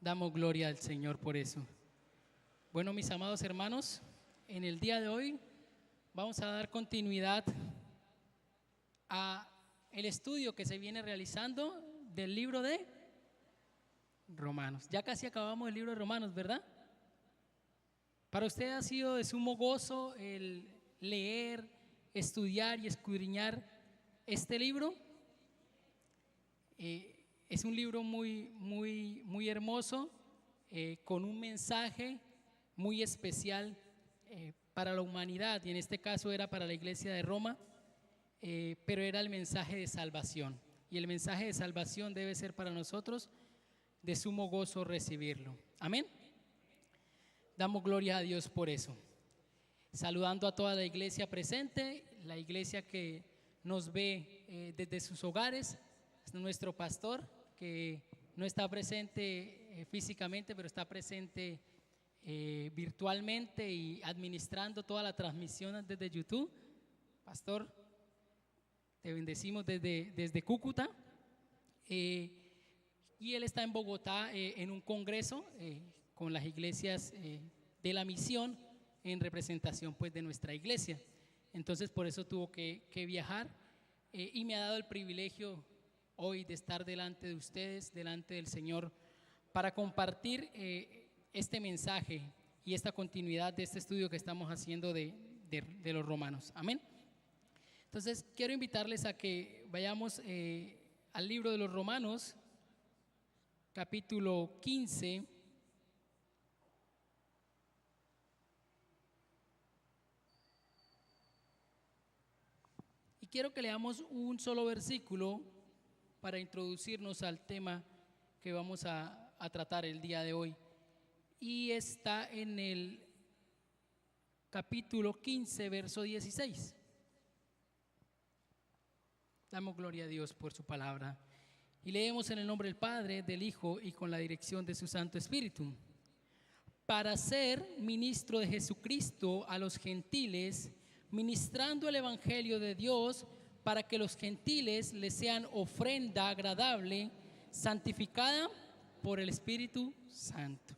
Damos gloria al Señor por eso. Bueno, mis amados hermanos, en el día de hoy vamos a dar continuidad a el estudio que se viene realizando del libro de Romanos. Ya casi acabamos el libro de Romanos, ¿verdad? Para usted ha sido de sumo gozo el leer, estudiar y escudriñar este libro. Es un libro muy hermoso, con un mensaje muy especial para la humanidad, y en este caso era para la iglesia de Roma, pero era el mensaje de salvación, y el mensaje de salvación debe ser para nosotros de sumo gozo recibirlo. Amén. Damos gloria a Dios por eso. Saludando a toda la iglesia presente, la iglesia que nos ve desde sus hogares, nuestro pastor que no está presente físicamente, pero está presente virtualmente y administrando toda la transmisión desde YouTube. Pastor, te bendecimos desde Cúcuta, y él está en Bogotá en un congreso con las iglesias de la misión en representación pues de nuestra iglesia. Entonces por eso tuvo que viajar, y me ha dado el privilegio hoy de estar delante de ustedes, delante del Señor, para compartir este mensaje y esta continuidad de este estudio que estamos haciendo de los romanos. Amén. Entonces quiero invitarles a que vayamos al libro de los Romanos, capítulo 15. Y quiero que leamos un solo versículo para introducirnos al tema que vamos a tratar el día de hoy. Y está en el capítulo 15, verso 16. Damos gloria a Dios por su palabra. Y leemos en el nombre del Padre, del Hijo y con la dirección de su Santo Espíritu. Para ser ministro de Jesucristo a los gentiles, ministrando el Evangelio de Dios, para que los gentiles les sean ofrenda agradable, santificada por el Espíritu Santo.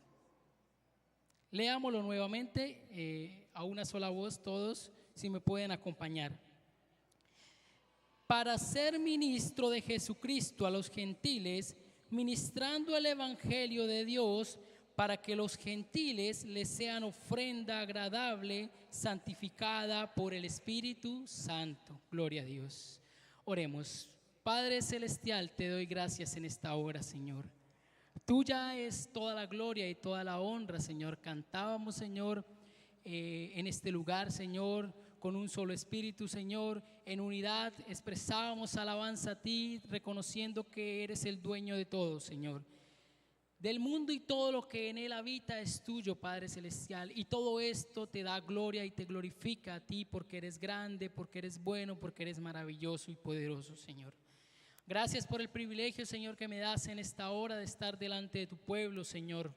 Leámoslo nuevamente a una sola voz, todos, si me pueden acompañar. Para ser ministro de Jesucristo a los gentiles, ministrando el Evangelio de Dios, para que los gentiles les sean ofrenda agradable, santificada por el Espíritu Santo. Gloria a Dios. Oremos. Padre celestial, te doy gracias en esta hora, Señor. Tuya es toda la gloria y toda la honra, Señor. Cantábamos, Señor, en este lugar, Señor, con un solo espíritu, Señor, en unidad expresábamos alabanza a ti, reconociendo que eres el dueño de todo, Señor. Del mundo y todo lo que en él habita es tuyo, Padre celestial, y todo esto te da gloria y te glorifica a ti, porque eres grande, porque eres bueno, porque eres maravilloso y poderoso, Señor. Gracias por el privilegio, Señor, que me das en esta hora de estar delante de tu pueblo, Señor,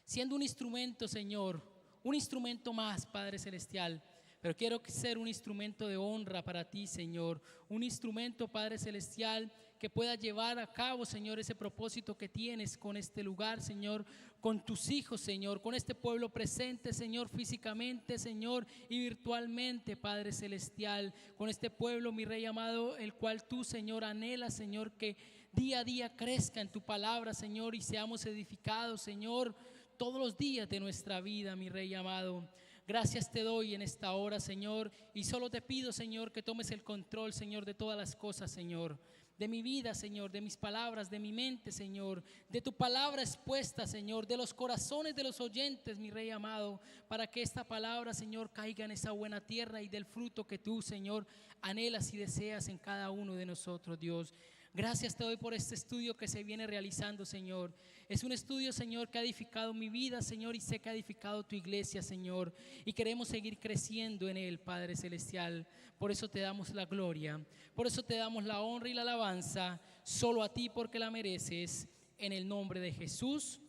siendo un instrumento, Señor, un instrumento más, Padre celestial. Pero quiero ser un instrumento de honra para ti, Señor. Un instrumento, Padre celestial, que pueda llevar a cabo, Señor, ese propósito que tienes con este lugar, Señor, con tus hijos, Señor, con este pueblo presente, Señor, físicamente, Señor, y virtualmente, Padre celestial, con este pueblo, mi Rey amado, el cual tú, Señor, anhelas, Señor, que día a día crezca en tu palabra, Señor, y seamos edificados, Señor, todos los días de nuestra vida, mi Rey amado. Gracias te doy en esta hora, Señor, y solo te pido, Señor, que tomes el control, Señor, de todas las cosas, Señor, de mi vida, Señor, de mis palabras, de mi mente, Señor, de tu palabra expuesta, Señor, de los corazones de los oyentes, mi Rey amado, para que esta palabra, Señor, caiga en esa buena tierra y del fruto que tú, Señor, anhelas y deseas en cada uno de nosotros, Dios. Gracias te doy por este estudio que se viene realizando, Señor. Es un estudio, Señor, que ha edificado mi vida, Señor, y sé que ha edificado tu iglesia, Señor. Y queremos seguir creciendo en él, Padre celestial. Por eso te damos la gloria, por eso te damos la honra y la alabanza, solo a ti porque la mereces, en el nombre de Jesús.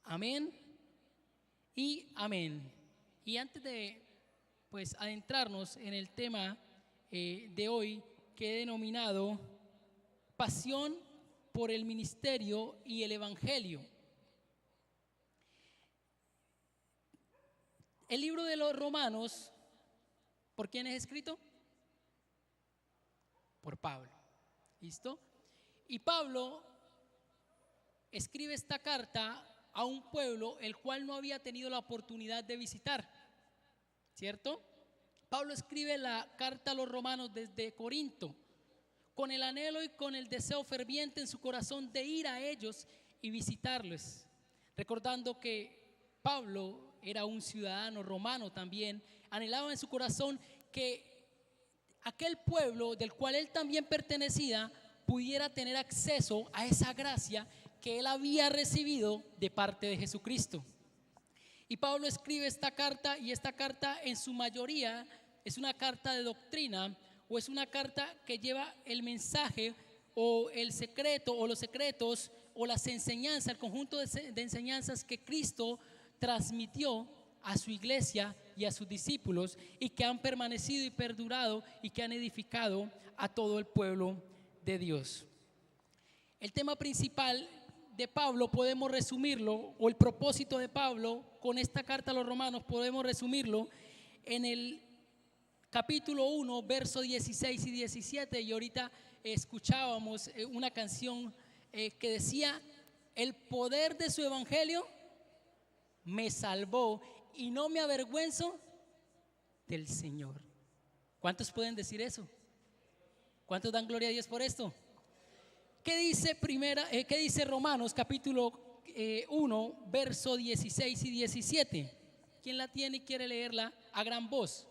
Amén y amén. Y antes de, pues, adentrarnos en el tema de hoy, que he denominado pasión por el ministerio y el evangelio. El libro de los Romanos, ¿por quién es escrito? Por Pablo. ¿Listo? Y Pablo escribe esta carta a un pueblo el cual no había tenido la oportunidad de visitar, ¿cierto? Pablo escribe la carta a los romanos desde Corinto, con el anhelo y con el deseo ferviente en su corazón de ir a ellos y visitarlos, recordando que Pablo era un ciudadano romano también, anhelaba en su corazón que aquel pueblo del cual él también pertenecía pudiera tener acceso a esa gracia que él había recibido de parte de Jesucristo. Y Pablo escribe esta carta, y esta carta en su mayoría es una carta de doctrina, o es una carta que lleva el mensaje o el secreto o los secretos o las enseñanzas, el conjunto de enseñanzas que Cristo transmitió a su iglesia y a sus discípulos, y que han permanecido y perdurado y que han edificado a todo el pueblo de Dios. El tema principal de Pablo podemos resumirlo, o el propósito de Pablo con esta carta a los romanos podemos resumirlo en el capítulo 1, versos 16 y 17. Y ahorita escuchábamos una canción que decía: el poder de su evangelio me salvó y no me avergüenzo del Señor. ¿Cuántos pueden decir eso? ¿Cuántos dan gloria a Dios por esto? ¿Qué dice Romanos capítulo 1, verso 16 y 17? ¿Quién la tiene y quiere leerla a gran voz?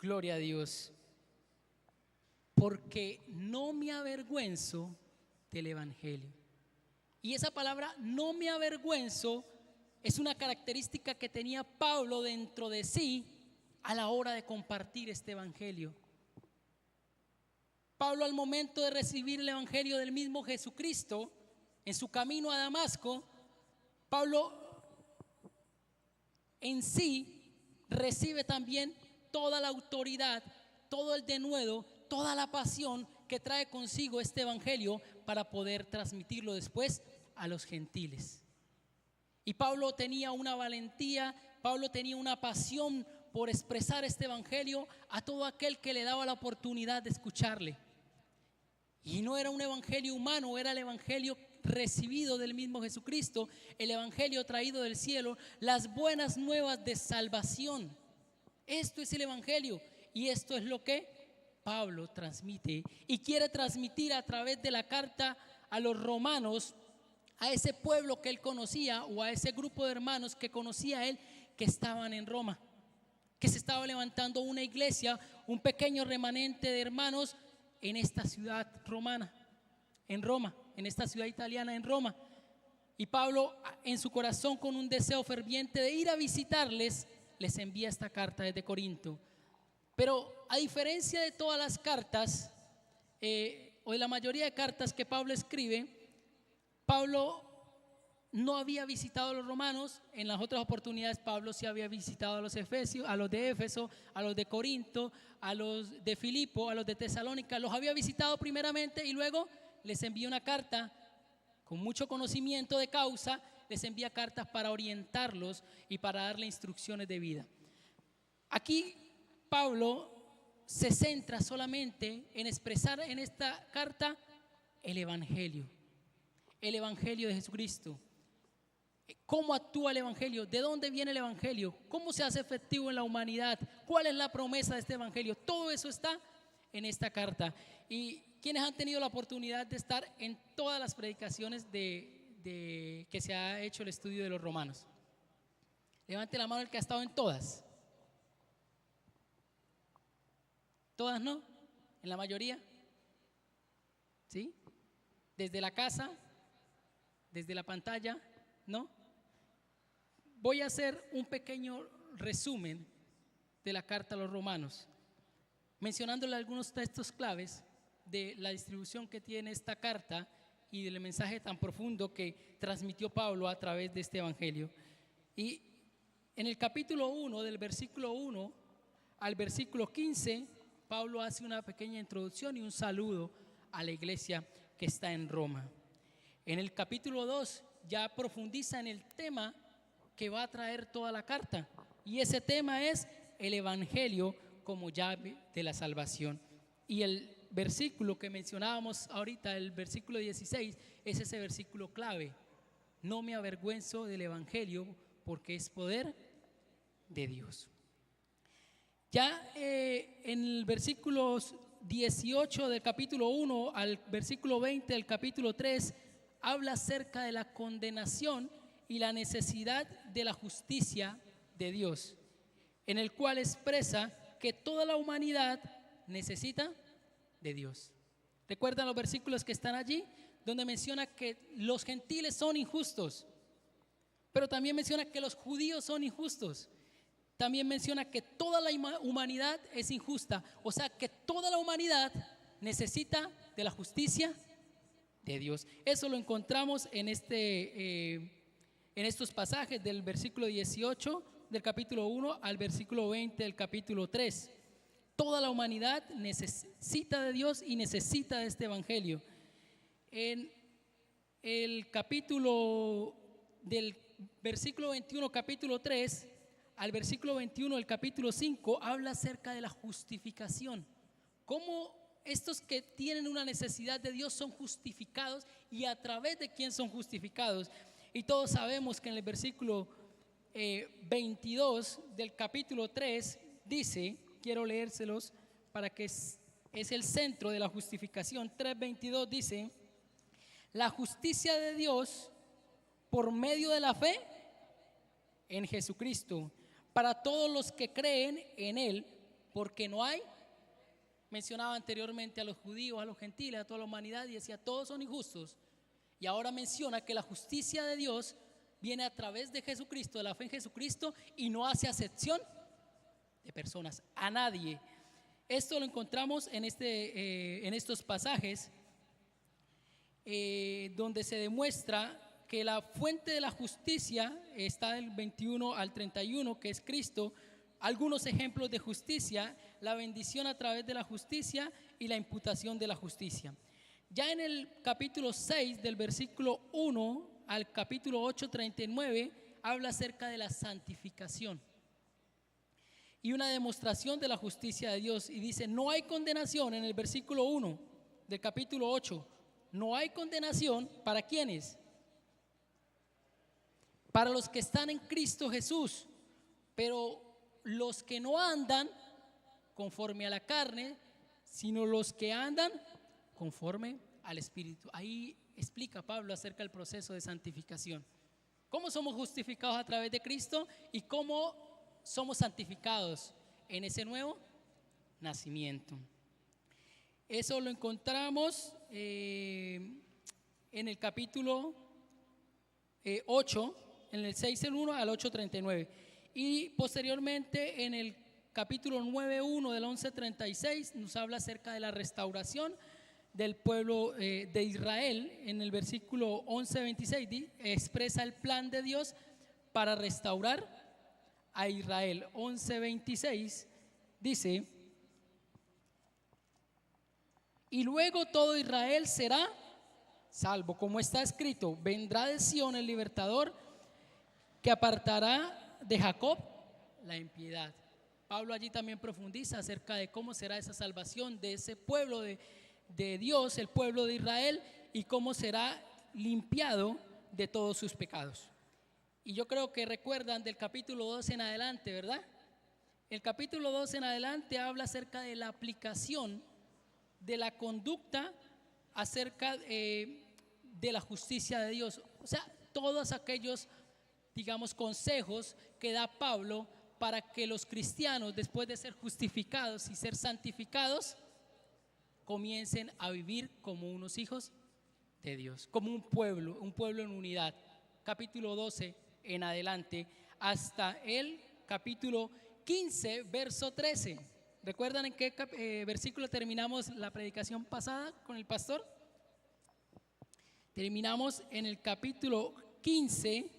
Gloria a Dios. Porque no me avergüenzo del evangelio. Y esa palabra no me avergüenzo es una característica que tenía Pablo dentro de sí a la hora de compartir este evangelio. Pablo, al momento de recibir el evangelio del mismo Jesucristo en su camino a Damasco, Pablo en sí recibe también toda la autoridad, todo el denuedo, toda la pasión que trae consigo este evangelio para poder transmitirlo después a los gentiles. Y Pablo tenía una valentía, Pablo tenía una pasión por expresar este evangelio a todo aquel que le daba la oportunidad de escucharle. Y no era un evangelio humano, era el evangelio recibido del mismo Jesucristo, el evangelio traído del cielo, las buenas nuevas de salvación. Esto es el evangelio, y esto es lo que Pablo transmite y quiere transmitir a través de la carta a los romanos, a ese pueblo que él conocía, o a ese grupo de hermanos que conocía él, que estaban en Roma, que se estaba levantando una iglesia, un pequeño remanente de hermanos en esta ciudad romana, en Roma, en esta ciudad italiana, en Roma. Y Pablo, en su corazón, con un deseo ferviente de ir a visitarles, les envía esta carta desde Corinto. Pero a diferencia de todas las cartas, o de la mayoría de cartas que Pablo escribe, Pablo no había visitado a los romanos. En las otras oportunidades Pablo sí había visitado a los efesios, a los de Éfeso, a los de Corinto, a los de Filipo, a los de Tesalónica. Los había visitado primeramente y luego les envía una carta con mucho conocimiento de causa. Les envía cartas para orientarlos y para darle instrucciones de vida. Aquí Pablo se centra solamente en expresar en esta carta el evangelio de Jesucristo. ¿Cómo actúa el evangelio? ¿De dónde viene el evangelio? ¿Cómo se hace efectivo en la humanidad? ¿Cuál es la promesa de este evangelio? Todo eso está en esta carta. Y quienes han tenido la oportunidad de estar en todas las predicaciones que se ha hecho el estudio de los romanos, levante la mano el que ha estado en todas. Todas, ¿no? En la mayoría, ¿sí? Desde la casa, desde la pantalla, ¿no? Voy a hacer un pequeño resumen de la carta a los romanos, mencionándole algunos textos claves de la distribución que tiene esta carta y del mensaje tan profundo que transmitió Pablo a través de este evangelio. Y en el capítulo 1, del versículo 1 al versículo 15, Pablo hace una pequeña introducción y un saludo a la iglesia que está en Roma. En el capítulo 2 ya profundiza en el tema que va a traer toda la carta, y ese tema es el evangelio como llave de la salvación. Y el versículo que mencionábamos ahorita, el versículo 16, es ese versículo clave: no me avergüenzo del evangelio porque es poder de Dios. Ya en el versículo 18 del capítulo 1 al versículo 20 del capítulo 3 habla acerca de la condenación y la necesidad de la justicia de Dios, en el cual expresa que toda la humanidad necesita de Dios. ¿Recuerdan los versículos que están allí? Donde menciona que los gentiles son injustos, pero también menciona que los judíos son injustos. También menciona que toda la humanidad es injusta, o sea que toda la humanidad necesita de la justicia de Dios. Eso lo encontramos en estos pasajes del versículo 18 del capítulo 1 al versículo 20 del capítulo 3. Toda la humanidad necesita de Dios y necesita de este evangelio. En el capítulo del versículo 21, capítulo 3, al versículo 21 del capítulo 5, habla acerca de la justificación. Cómo estos que tienen una necesidad de Dios son justificados y a través de quién son justificados. Y todos sabemos que en el versículo 22 del capítulo 3 dice, quiero leérselos para que es el centro de la justificación. 3:22 dice: la justicia de Dios por medio de la fe en Jesucristo, para todos los que creen en Él, porque no hay, mencionaba anteriormente a los judíos, a los gentiles, a toda la humanidad, y decía todos son injustos, y ahora menciona que la justicia de Dios viene a través de Jesucristo, de la fe en Jesucristo, y no hace acepción de personas, a nadie. Esto lo encontramos en estos pasajes donde se demuestra que la fuente de la justicia está del 21 al 31, que es Cristo. Algunos ejemplos de justicia: la bendición a través de la justicia y la imputación de la justicia. Ya en el capítulo 6, del versículo 1 al capítulo 8, 39, habla acerca de la santificación y una demostración de la justicia de Dios, y dice: no hay condenación, en el versículo 1 del capítulo 8, no hay condenación para quienes, para los que están en Cristo Jesús, pero los que no andan conforme a la carne, sino los que andan conforme al Espíritu. Ahí explica Pablo acerca del proceso de santificación. ¿Cómo somos justificados a través de Cristo y cómo somos santificados en ese nuevo nacimiento? Eso lo encontramos en el capítulo 8, en el 6, el 1 al 8:39, y posteriormente en el capítulo 9:1 del 11:36 nos habla acerca de la restauración del pueblo de Israel. En el versículo 11:26 expresa el plan de Dios para restaurar a Israel. 11:26 dice: y luego todo Israel será salvo, como está escrito: vendrá de Sión el libertador, que apartará de Jacob la impiedad. Pablo allí también profundiza acerca de cómo será esa salvación de ese pueblo de Dios, el pueblo de Israel, y cómo será limpiado de todos sus pecados. Y yo creo que recuerdan del capítulo 2 en adelante, ¿verdad? El capítulo 2 en adelante habla acerca de la aplicación de la conducta acerca de la justicia de Dios. O sea, todos aquellos, digamos, consejos que da Pablo para que los cristianos, después de ser justificados y ser santificados, comiencen a vivir como unos hijos de Dios, como un pueblo en unidad. Capítulo 12 en adelante hasta el capítulo 15, verso 13. ¿Recuerdan en qué versículo terminamos la predicación pasada con el pastor? Terminamos en el capítulo 15,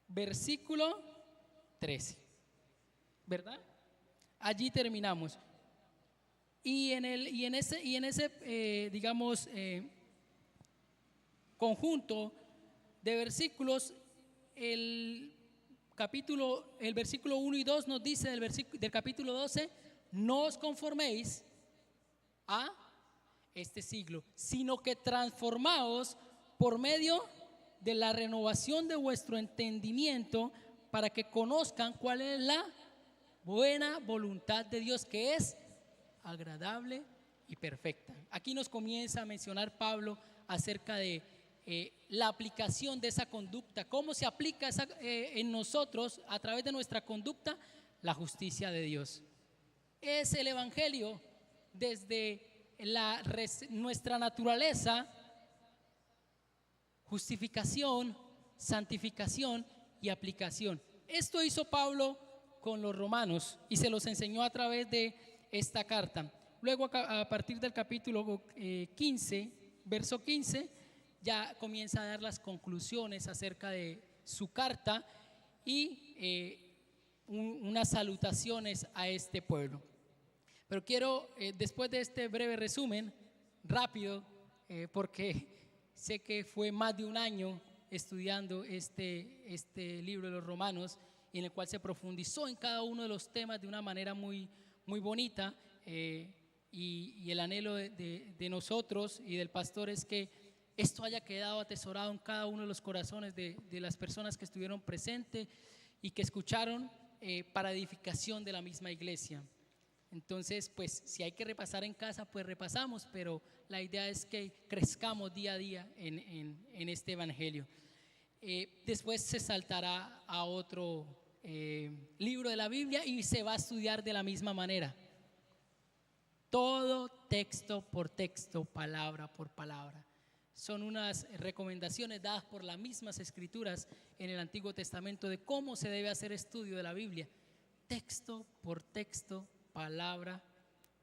versículo 13, ¿verdad? Allí terminamos. Y en ese digamos, conjunto de versículos, el versículo 1 y 2 nos dice del capítulo 12: no os conforméis a este siglo, sino que transformaos por medio de la renovación de vuestro entendimiento, para que conozcan cuál es la buena voluntad de Dios, que es agradable y perfecta. Aquí nos comienza a mencionar Pablo acerca de la aplicación de esa conducta, cómo se aplica en nosotros a través de nuestra conducta la justicia de Dios. Es el evangelio desde nuestra naturaleza: justificación, santificación y aplicación. Esto hizo Pablo con los romanos y se los enseñó a través de esta carta. Luego, a partir del capítulo 15, verso 15, ya comienza a dar las conclusiones acerca de su carta y unas salutaciones a este pueblo. Pero quiero, después de este breve resumen, rápido, porque sé que fue más de un año estudiando este libro de los Romanos, en el cual se profundizó en cada uno de los temas de una manera muy, muy bonita, y el anhelo de nosotros y del pastor es que esto haya quedado atesorado en cada uno de los corazones de las personas que estuvieron presentes y que escucharon, para edificación de la misma iglesia. Entonces, pues si hay que repasar en casa, pues repasamos, pero la idea es que crezcamos día a día en este evangelio. Después se saltará a otro libro de la Biblia y se va a estudiar de la misma manera. Todo texto por texto, palabra por palabra. Son unas recomendaciones dadas por las mismas escrituras en el Antiguo Testamento de cómo se debe hacer estudio de la Biblia. Texto por texto, palabra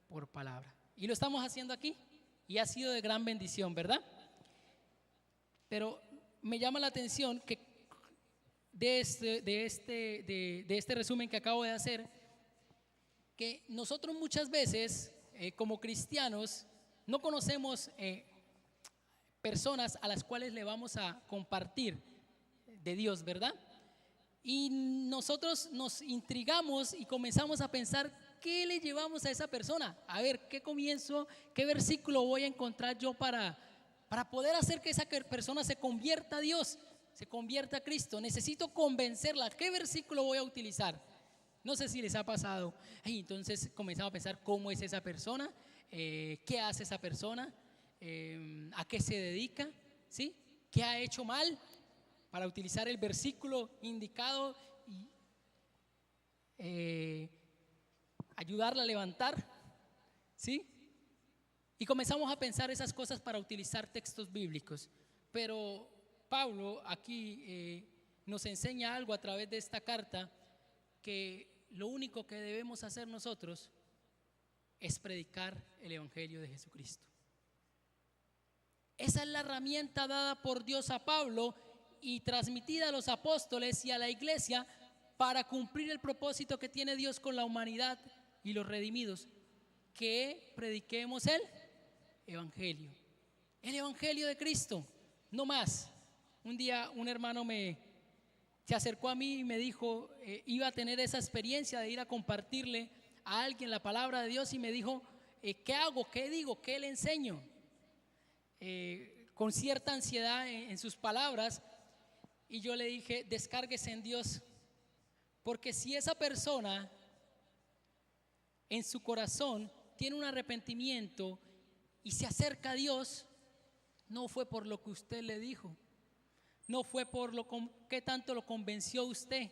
por palabra. Y lo estamos haciendo aquí y ha sido de gran bendición, ¿verdad? Pero me llama la atención que de este resumen que acabo de hacer, que nosotros muchas veces como cristianos no conocemos personas a las cuales le vamos a compartir de Dios, ¿verdad? Y nosotros nos intrigamos y comenzamos a pensar: ¿qué le llevamos a esa persona? A ver, ¿qué versículo voy a encontrar yo para poder hacer que esa persona se convierta a Dios, se convierta a Cristo? Necesito convencerla. ¿Qué versículo voy a utilizar? No sé si les ha pasado. Entonces comenzamos a pensar: ¿cómo es esa persona? ¿Qué hace esa persona? ¿A qué se dedica? ¿Sí? ¿Qué ha hecho mal? Para utilizar el versículo indicado y ayudarla a levantar, ¿sí? Y comenzamos a pensar esas cosas para utilizar textos bíblicos. Pero Pablo aquí nos enseña algo a través de esta carta, que lo único que debemos hacer nosotros es predicar el evangelio de Jesucristo. Esa es la herramienta dada por Dios a Pablo y transmitida a los apóstoles y a la iglesia para cumplir el propósito que tiene Dios con la humanidad y los redimidos: que prediquemos el evangelio de Cristo, no más. Un día un hermano se acercó a mí y me dijo, iba a tener esa experiencia de ir a compartirle a alguien la palabra de Dios, y me dijo, ¿qué hago? ¿Qué digo? ¿Qué le enseño? Con cierta ansiedad en sus palabras, y yo le dije: descárguese en Dios, porque si esa persona en su corazón tiene un arrepentimiento y se acerca a Dios, no fue por lo que usted le dijo, no fue por qué tanto lo convenció usted,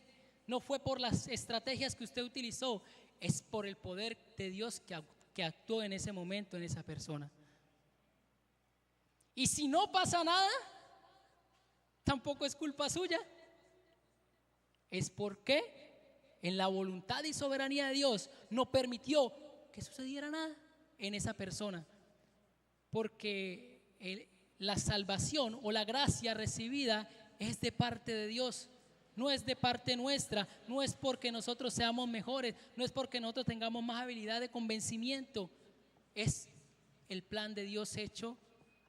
no fue por las estrategias que usted utilizó, es por el poder de Dios que actuó en ese momento en esa persona. Y si no pasa nada, tampoco es culpa suya, es porque en la voluntad y soberanía de Dios no permitió que sucediera nada en esa persona. porque la salvación o la gracia recibida es de parte de Dios, no es de parte nuestra, no es porque nosotros seamos mejores, no es porque nosotros tengamos más habilidad de convencimiento, es el plan de Dios hecho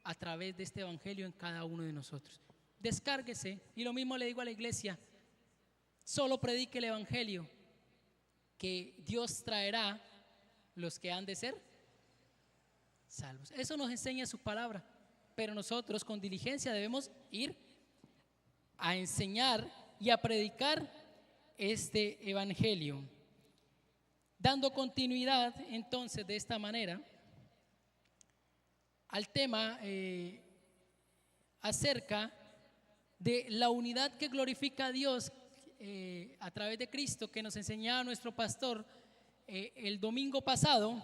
a través de este evangelio en cada uno de nosotros. Descárguese, y lo mismo le digo a la iglesia, solo predique el evangelio, que Dios traerá los que han de ser salvos. Eso nos enseña su palabra, pero nosotros con diligencia debemos ir a enseñar y a predicar este evangelio, dando continuidad entonces de esta manera al tema acerca de la unidad que glorifica a Dios a través de Cristo, que nos enseñaba nuestro pastor el domingo pasado.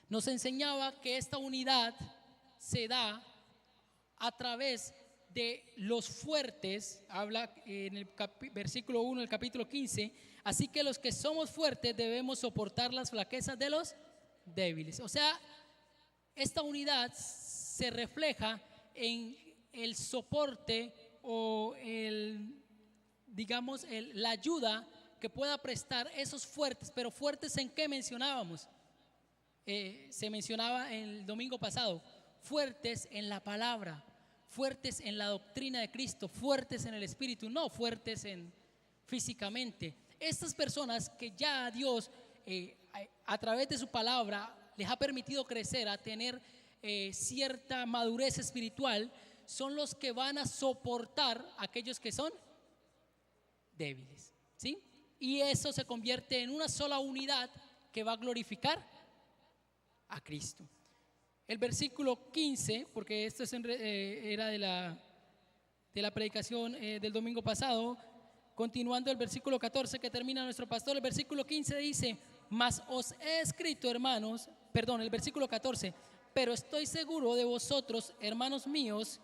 Nos enseñaba que esta unidad se da a través de los fuertes. Habla en el versículo 1 del capítulo 15, así que los que somos fuertes debemos soportar las flaquezas de los débiles. O sea, esta unidad se refleja en el soporte o la ayuda que pueda prestar esos fuertes. Pero fuertes ¿en qué mencionábamos? Se mencionaba el domingo pasado, fuertes en la palabra, fuertes en la doctrina de Cristo, fuertes en el espíritu, no fuertes físicamente. Estas personas que ya Dios a través de su palabra les ha permitido crecer, a tener cierta madurez espiritual, son los que van a soportar a aquellos que son débiles, ¿sí? Y eso se convierte en una sola unidad que va a glorificar a Cristo. El versículo 15, porque esto era de la predicación del domingo pasado, continuando el versículo 14 que termina nuestro pastor, el versículo 15 dice: mas os he escrito, hermanos, el versículo 14, pero estoy seguro de vosotros, hermanos míos,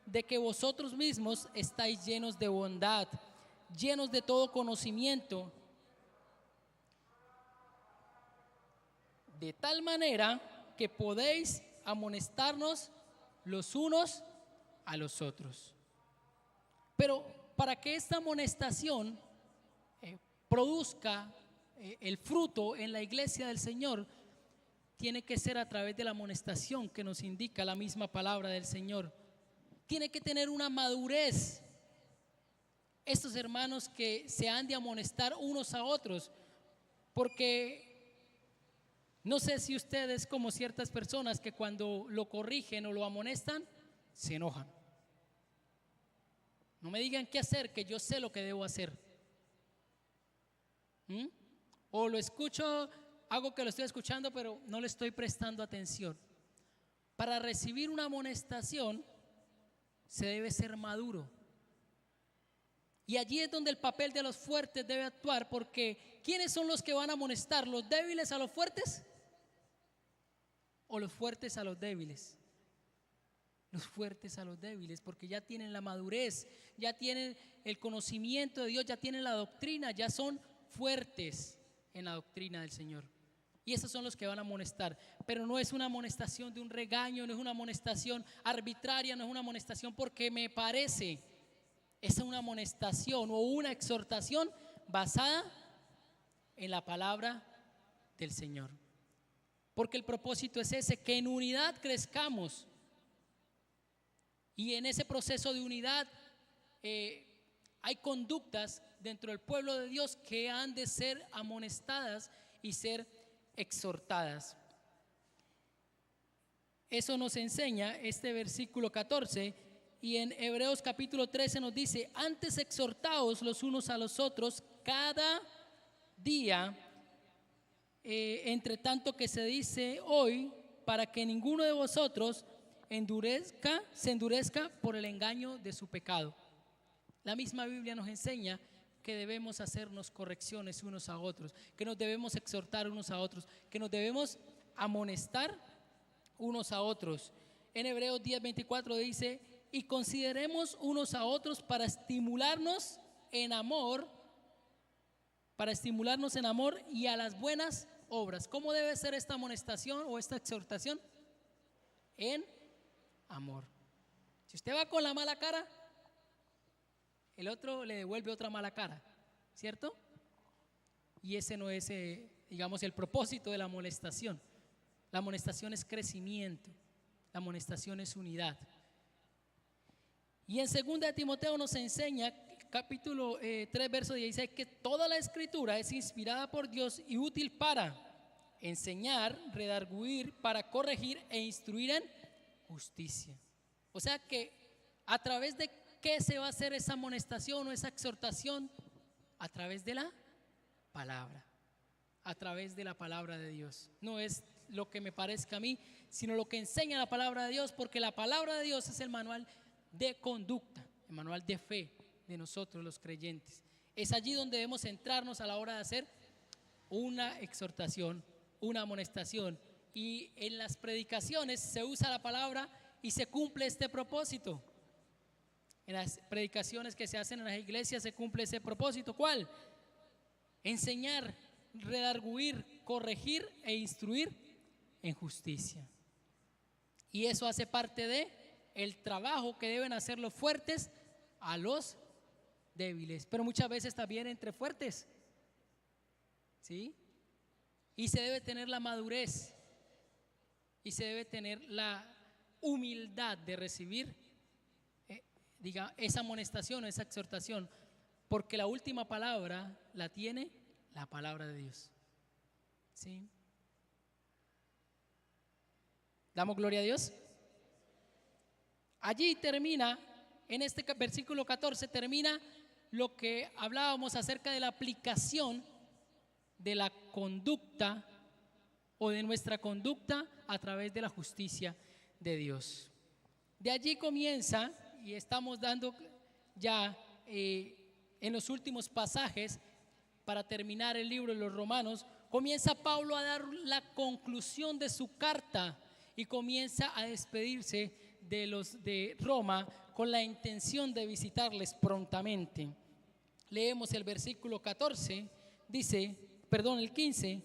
de que vosotros mismos estáis llenos de bondad, llenos de todo conocimiento, de tal manera que podéis amonestarnos los unos a los otros. Pero para que esta amonestación produzca el fruto en la iglesia del Señor, tiene que ser a través de la amonestación que nos indica la misma palabra del Señor. Tiene que tener una madurez estos hermanos que se han de amonestar unos a otros, porque no sé si ustedes, como ciertas personas que cuando lo corrigen o lo amonestan, se enojan. No me digan qué hacer, que yo sé lo que debo hacer. O lo escucho, hago que lo estoy escuchando, pero no le estoy prestando atención. Para recibir una amonestación se debe ser maduro. Y allí es donde el papel de los fuertes debe actuar, porque ¿quiénes son los que van a amonestar? ¿Los débiles a los fuertes? ¿O los fuertes a los débiles? Los fuertes a los débiles, porque ya tienen la madurez, ya tienen el conocimiento de Dios, ya tienen la doctrina, ya son fuertes en la doctrina del Señor. Y esos son los que van a amonestar. Pero no es una amonestación de un regaño, no es una amonestación arbitraria, no es una amonestación porque me parece. Es una amonestación o una exhortación basada en la palabra del Señor. Porque el propósito es ese, que en unidad crezcamos. Y en ese proceso de unidad hay conductas dentro del pueblo de Dios que han de ser amonestadas y ser exhortadas. Eso nos enseña este versículo 14, y en Hebreos capítulo 13 nos dice: antes exhortaos los unos a los otros cada día, entre tanto que se dice hoy, para que ninguno de vosotros se endurezca por el engaño de su pecado. La misma Biblia nos enseña que debemos hacernos correcciones unos a otros, que nos debemos exhortar unos a otros, que nos debemos amonestar unos a otros. En Hebreos 10:24 dice: y consideremos unos a otros para estimularnos en amor y a las buenas obras. ¿Cómo debe ser esta amonestación o esta exhortación? en amor. Si usted va con la mala cara, el otro le devuelve otra mala cara, ¿cierto? Y ese no es, digamos, el propósito de la amonestación. La amonestación es crecimiento, la amonestación es unidad. Y en 2 de Timoteo nos enseña, capítulo 3, verso 16, que toda la escritura es inspirada por Dios y útil para enseñar, redarguir, para corregir e instruir en justicia. O sea que a través de qué se va a hacer esa amonestación o esa exhortación, a través de la palabra, a través de la palabra de Dios. No es lo que me parezca a mí, sino lo que enseña la palabra de Dios, porque la palabra de Dios es el manual de conducta, el manual de fe de nosotros los creyentes. Es allí donde debemos centrarnos a la hora de hacer una exhortación, una amonestación, y en las predicaciones se usa la palabra y se cumple este propósito. En las predicaciones que se hacen en las iglesias se cumple ese propósito. ¿Cuál? Enseñar, redarguir, corregir e instruir en justicia. Y eso hace parte de el trabajo que deben hacer los fuertes a los débiles, pero muchas veces también entre fuertes, ¿sí? Y se debe tener la madurez y se debe tener la humildad de recibir esa amonestación o esa exhortación, porque la última palabra la tiene la palabra de Dios, ¿sí? ¿Damos gloria a Dios? Allí termina, en este versículo 14, termina lo que hablábamos acerca de la aplicación de la conducta o de nuestra conducta a través de la justicia de Dios. De allí comienza, y estamos dando ya en los últimos pasajes para terminar el libro de los Romanos, comienza Pablo a dar la conclusión de su carta y comienza a despedirse de los de Roma con la intención de visitarles prontamente. Leemos el versículo 14, dice, perdón, el 15,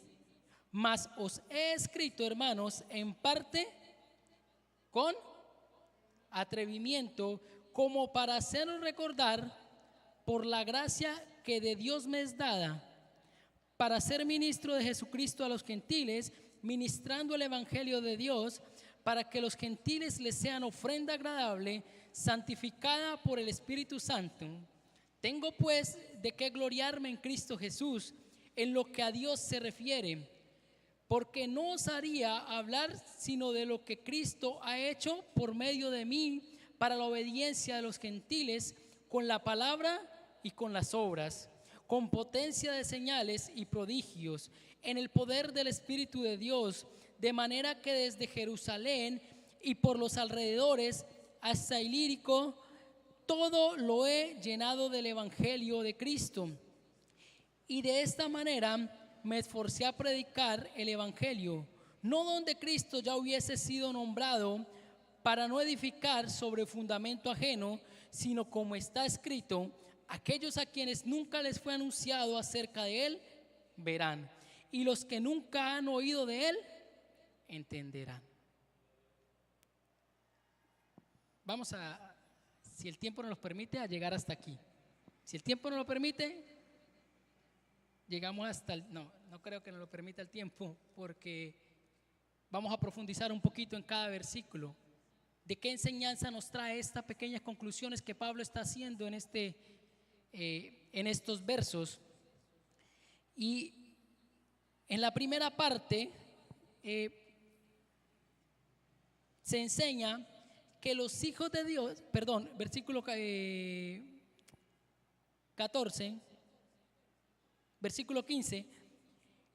mas os he escrito, hermanos, en parte con atrevimiento, como para haceros recordar por la gracia que de Dios me es dada, para ser ministro de Jesucristo a los gentiles, ministrando el evangelio de Dios, para que los gentiles les sean ofrenda agradable, santificada por el Espíritu Santo. Tengo pues de qué gloriarme en Cristo Jesús en lo que a Dios se refiere, porque no os haría hablar sino de lo que Cristo ha hecho por medio de mí para la obediencia de los gentiles, con la palabra y con las obras, con potencia de señales y prodigios, en el poder del Espíritu de Dios, de manera que desde Jerusalén y por los alrededores hasta Ilírico, todo lo he llenado del evangelio de Cristo. Y de esta manera me esforcé a predicar el evangelio, no donde Cristo ya hubiese sido nombrado, para no edificar sobre fundamento ajeno, sino como está escrito, aquellos a quienes nunca les fue anunciado acerca de él, verán, y los que nunca han oído de él, entenderán. Vamos a, si el tiempo nos lo permite, a llegar hasta aquí. Si el tiempo nos lo permite, llegamos hasta no creo que nos lo permita el tiempo, porque vamos a profundizar un poquito en cada versículo. ¿De qué enseñanza nos trae estas pequeñas conclusiones que Pablo está haciendo en estos versos? Y en la primera parte se enseña que los hijos de Dios, perdón, versículo 14, versículo 15,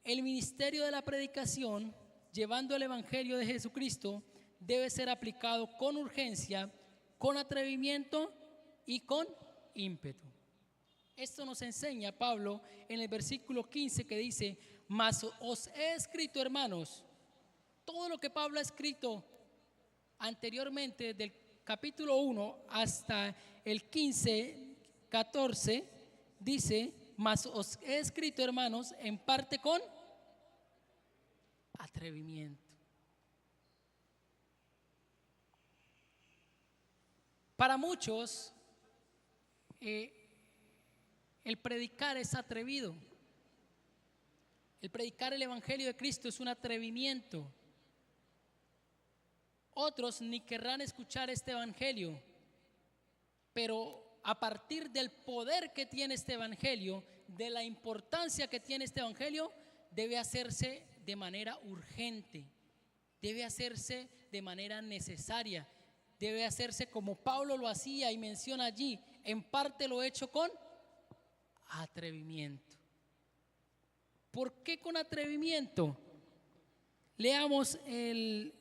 el ministerio de la predicación, llevando el evangelio de Jesucristo, debe ser aplicado con urgencia, con atrevimiento y con ímpetu. Esto nos enseña Pablo en el versículo 15, que dice, mas os he escrito, hermanos. Todo lo que Pablo ha escrito anteriormente, del capítulo 1 hasta el 15, 14, dice, mas os he escrito, hermanos, en parte con atrevimiento. Para muchos, el predicar es atrevido. El predicar el Evangelio de Cristo es un atrevimiento. Otros ni querrán escuchar este Evangelio, pero a partir del poder que tiene este Evangelio, de la importancia que tiene este Evangelio, debe hacerse de manera urgente, debe hacerse de manera necesaria, debe hacerse como Pablo lo hacía y menciona allí, en parte lo he hecho con atrevimiento. ¿Por qué con atrevimiento? Leamos en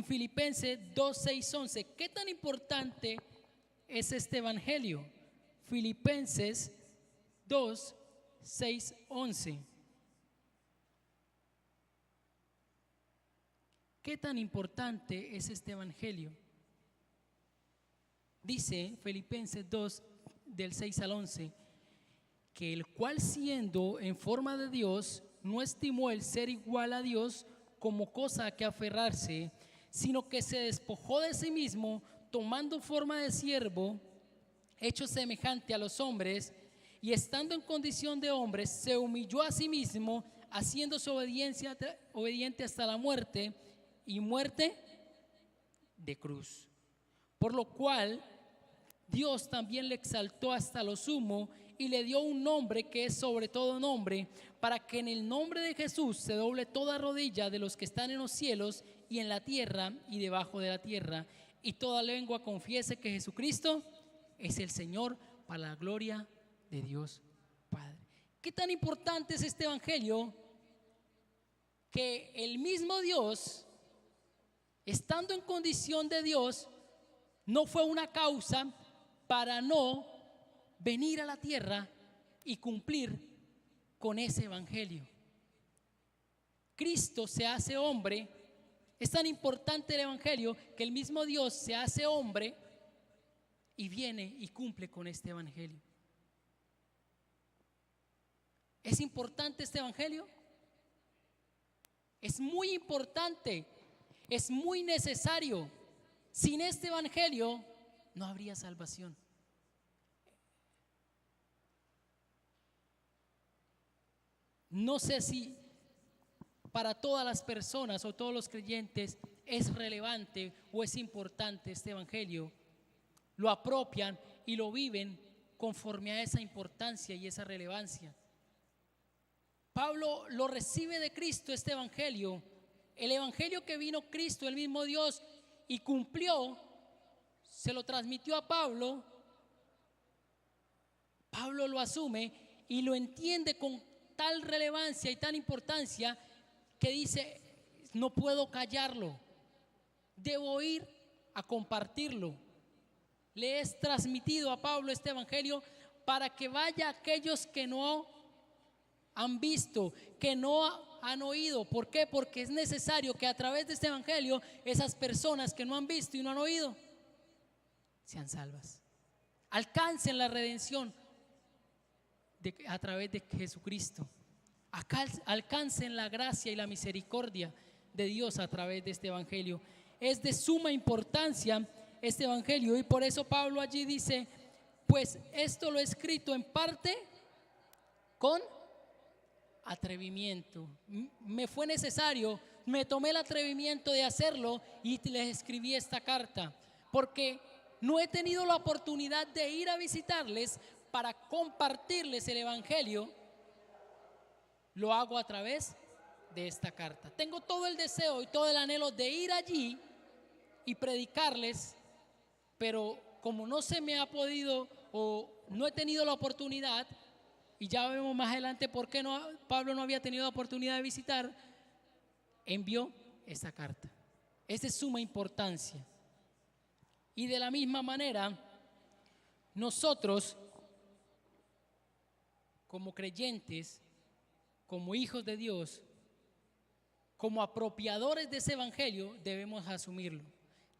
Filipenses 2, 6, 11. ¿Qué tan importante es este Evangelio? Filipenses 2, 6, 11. ¿Qué tan importante es este Evangelio? Dice Filipenses 2, del 6 al 11, que el cual siendo en forma de Dios, no estimó el ser igual a Dios como cosa a que aferrarse, sino que se despojó de sí mismo, tomando forma de siervo, hecho semejante a los hombres, y estando en condición de hombre, se humilló a sí mismo, haciéndose obediente hasta la muerte, y muerte de cruz. Por lo cual Dios también le exaltó hasta lo sumo y le dio un nombre que es sobre todo nombre, para que en el nombre de Jesús se doble toda rodilla de los que están en los cielos y en la tierra y debajo de la tierra, y toda lengua confiese que Jesucristo es el Señor, para la gloria de Dios Padre. ¿Qué tan importante es este Evangelio? Que el mismo Dios, estando en condición de Dios, no fue una causa para no venir a la tierra y cumplir con ese Evangelio. Cristo se hace hombre. Es tan importante el Evangelio que el mismo Dios se hace hombre y viene y cumple con este Evangelio. ¿Es importante este Evangelio? Es muy importante, es muy necesario. Sin este Evangelio no habría salvación. No sé si para todas las personas o todos los creyentes es relevante o es importante este Evangelio. Lo apropian y lo viven conforme a esa importancia y esa relevancia. Pablo lo recibe de Cristo este Evangelio. El Evangelio que vino Cristo, el mismo Dios, y cumplió, se lo transmitió a Pablo. Pablo lo asume y lo entiende con tal relevancia y tal importancia que dice: no puedo callarlo, debo ir a compartirlo. Le es transmitido a Pablo este Evangelio para que vaya a aquellos que no han visto, que no han oído. ¿Por qué? Porque es necesario que a través de este Evangelio esas personas que no han visto y no han oído sean salvas, alcancen la redención a través de Jesucristo, alcancen la gracia y la misericordia de Dios a través de este Evangelio. Es de suma importancia este Evangelio, y por eso Pablo allí dice: pues esto lo he escrito en parte con atrevimiento. Me fue necesario, me tomé el atrevimiento de hacerlo y les escribí esta carta, porque no he tenido la oportunidad de ir a visitarles para compartirles el Evangelio. Lo hago a través de esta carta. Tengo todo el deseo y todo el anhelo de ir allí y predicarles, pero como no se me ha podido o no he tenido la oportunidad, y ya vemos más adelante por qué Pablo no había tenido la oportunidad de visitar, envió esta carta. Es de suma importancia. Y de la misma manera, nosotros, como creyentes, como hijos de Dios, como apropiadores de ese Evangelio, debemos asumirlo.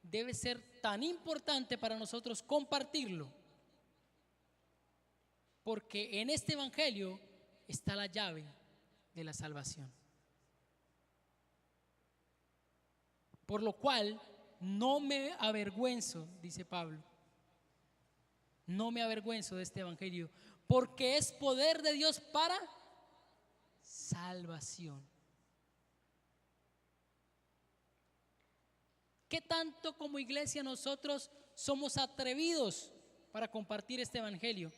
Debe ser tan importante para nosotros compartirlo, porque en este Evangelio está la llave de la salvación. Por lo cual no me avergüenzo, dice Pablo, No me avergüenzo de este evangelio, porque es poder de Dios para salvación. ¿Qué tanto como iglesia nosotros somos atrevidos para compartir este evangelio?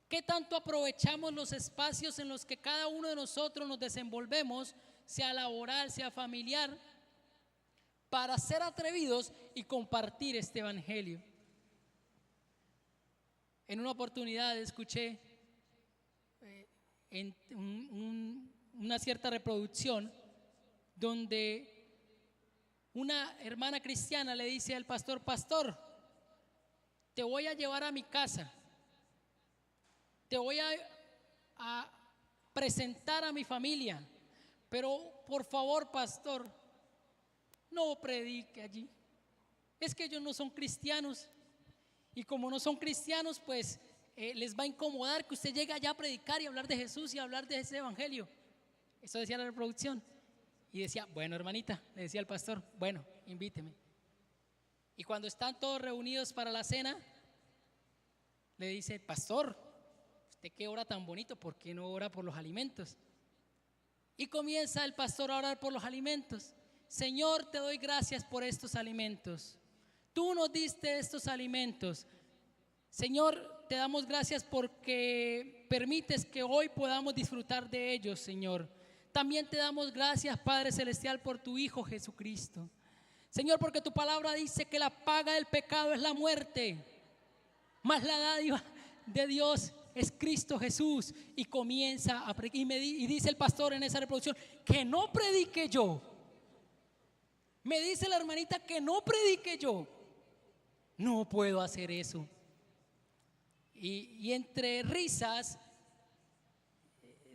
¿Qué tanto aprovechamos los espacios en los que cada uno de nosotros nos desenvolvemos, sea laboral, sea familiar, para ser atrevidos y compartir este evangelio? En una oportunidad escuché en una cierta reproducción donde una hermana cristiana le dice al pastor: pastor, te voy a llevar a mi casa, te voy a presentar a mi familia, pero por favor, pastor, no predique allí. Es que ellos no son cristianos, y como no son cristianos, pues les va a incomodar que usted llegue allá a predicar y hablar de Jesús y hablar de ese evangelio. Eso decía la reproducción. Y decía: bueno, hermanita, le decía el pastor, bueno, invíteme. Y cuando están todos reunidos para la cena, le dice: pastor, usted que ora tan bonito, ¿por qué no ora por los alimentos? Y comienza el pastor a orar por los alimentos. Señor, te doy gracias por estos alimentos. Tú nos diste estos alimentos. Señor, te damos gracias porque permites que hoy podamos disfrutar de ellos, Señor. También te damos gracias, Padre Celestial, por tu Hijo Jesucristo. Señor, porque tu palabra dice que la paga del pecado es la muerte, mas la dádiva de Dios es Cristo Jesús. Y comienza a predicar. Y dice el pastor en esa reproducción: que no predique yo. Me dice la hermanita que no predique yo. No puedo hacer eso. Y entre risas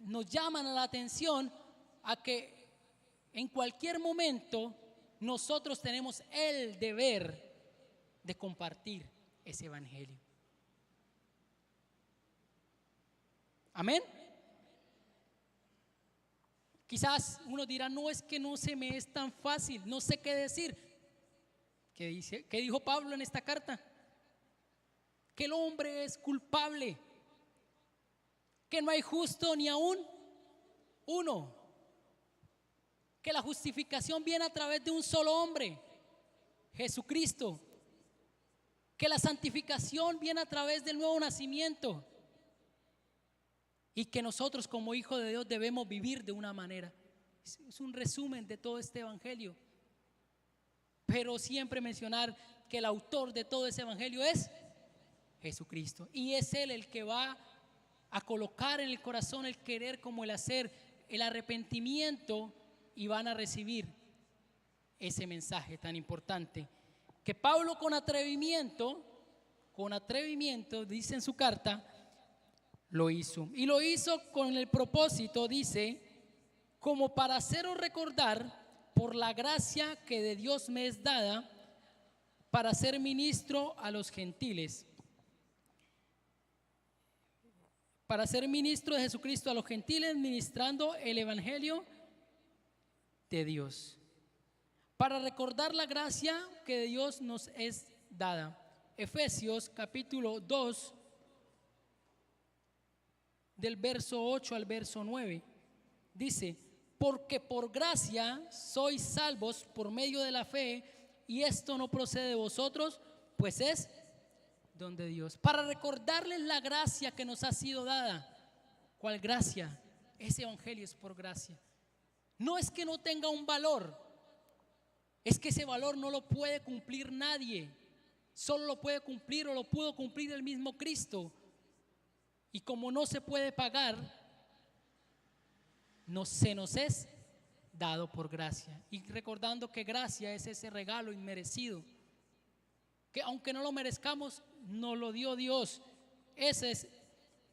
nos llaman a la atención a que en cualquier momento nosotros tenemos el deber de compartir ese evangelio. Amén. Quizás uno dirá: no, es que no se me es tan fácil, no sé qué decir. ¿Qué dijo Pablo en esta carta? Que el hombre es culpable, que no hay justo ni aún uno, que la justificación viene a través de un solo hombre, Jesucristo, que la santificación viene a través del nuevo nacimiento, y que nosotros como hijos de Dios debemos vivir de una manera. Es un resumen de todo este evangelio, pero siempre mencionar que el autor de todo ese evangelio es Jesucristo, y es Él el que va a colocar en el corazón el querer como el hacer, el arrepentimiento, y van a recibir ese mensaje tan importante que Pablo con atrevimiento dice en su carta, lo hizo. Y lo hizo con el propósito, dice, como para haceros recordar por la gracia que de Dios me es dada para ser ministro a los gentiles. Para ser ministro de Jesucristo a los gentiles, ministrando el evangelio de Dios. Para recordar la gracia que de Dios nos es dada. Efesios capítulo 2, del verso 8 al verso 9. Dice: porque por gracia sois salvos por medio de la fe, y esto no procede de vosotros, pues es don de Dios. Para recordarles la gracia que nos ha sido dada. ¿Cuál gracia? Ese evangelio es por gracia. No es que no tenga un valor, es que ese valor no lo puede cumplir nadie. Solo lo puede cumplir, o lo pudo cumplir el mismo Cristo. Y como no se puede pagar, se nos es dado por gracia. Y recordando que gracia es ese regalo inmerecido, que aunque no lo merezcamos, nos lo dio Dios. Esa es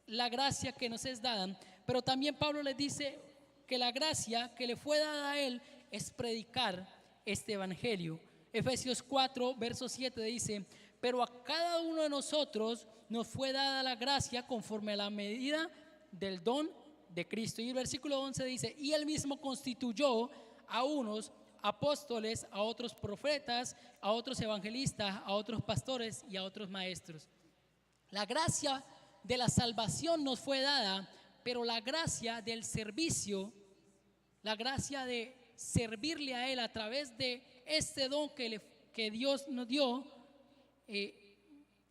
la gracia que nos es dada. Pero también Pablo les dice que la gracia que le fue dada a él es predicar este evangelio. Efesios 4, verso 7 dice: pero a cada uno de nosotros nos fue dada la gracia conforme a la medida del don de Cristo. Y el versículo 11 dice: y él mismo constituyó a unos apóstoles, a otros profetas, a otros evangelistas, a otros pastores y a otros maestros. La gracia de la salvación nos fue dada, pero la gracia del servicio, la gracia de servirle a Él a través de este don que Dios nos dio,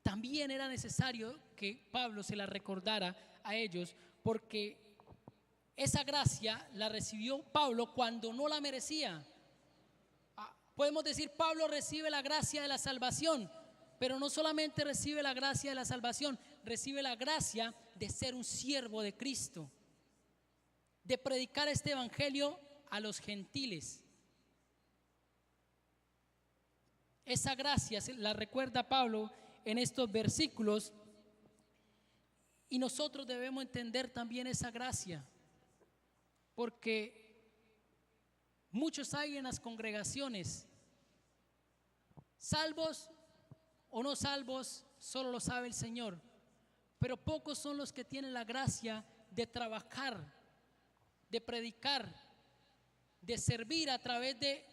también era necesario que Pablo se la recordara a ellos, porque esa gracia la recibió Pablo cuando no la merecía. Podemos decir, Pablo recibe la gracia de la salvación, pero no solamente recibe la gracia de la salvación, recibe la gracia de ser un siervo de Cristo, de predicar este evangelio a los gentiles. Esa gracia la recuerda Pablo en estos versículos, y nosotros debemos entender también esa gracia, porque muchos hay en las congregaciones, salvos o no salvos, solo lo sabe el Señor, pero pocos son los que tienen la gracia de trabajar, de predicar, de servir a través de